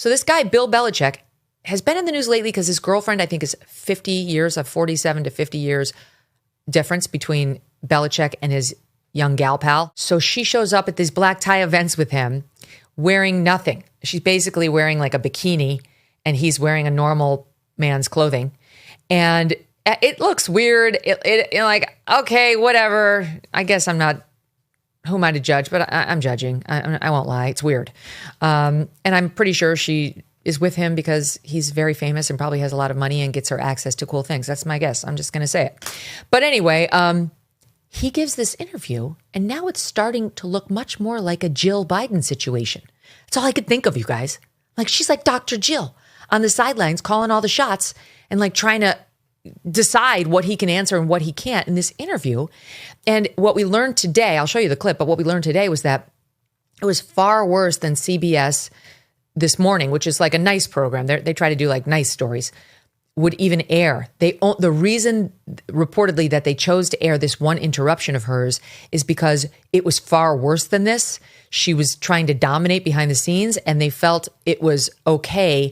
So this guy, Bill Belichick, has been in the news lately because his girlfriend, I think, is 50 years, a 47 to 50 years difference between Belichick and his young gal pal. So she shows up at these black tie events with him wearing nothing. She's basically wearing like a bikini and he's wearing a normal man's clothing. And it looks weird. Like, okay, whatever. I guess I'm not, who am I to judge? But I'm judging. I won't lie. It's weird. And I'm pretty sure she is with him because he's very famous and probably has a lot of money and gets her access to cool things. That's my guess. I'm just going to say it. But anyway, he gives this interview and now it's starting to look much more like a Jill Biden situation. That's all I could think of, you guys. Like, she's like Dr. Jill on the sidelines calling all the shots and like trying to decide what he can answer and what he can't in this interview. And what we learned today, I'll show you the clip, but what we learned today was that it was far worse than CBS This Morning, which is like a nice program. They try to do like nice stories, would even air. The reason reportedly that they chose to air this one interruption of hers is because it was far worse than this. She was trying to dominate behind the scenes and they felt it was okay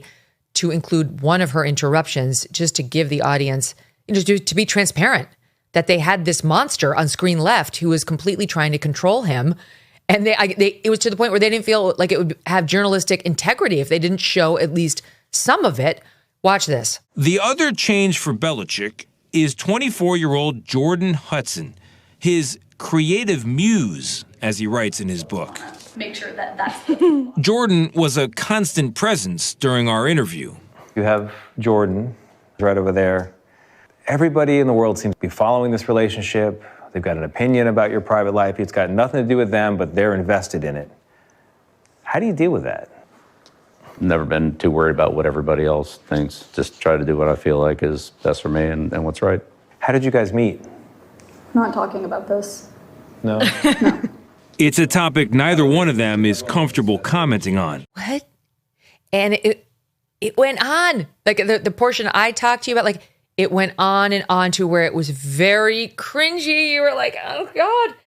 to include one of her interruptions just to give the audience, to be transparent, that they had this monster on screen left who was completely trying to control him. And it was to the point where they didn't feel like it would have journalistic integrity if they didn't show at least some of it. Watch this. The other change for Belichick is 24-year-old Jordan Hudson, his creative muse, as he writes in his book. Make sure that's Jordan was a constant presence during our interview. You have Jordan right over there. Everybody in the world seems to be following this relationship. They've got an opinion about your private life. It's got nothing to do with them, but they're invested in it. How do you deal with that? Never been too worried about what everybody else thinks. Just try to do what I feel like is best for me and what's right. How did you guys meet? Not talking about this. No? No. It's a topic neither one of them is comfortable commenting on. What? And it went on. Like the portion I talked to you about, like it went on and on to where it was very cringy. You were like, oh God.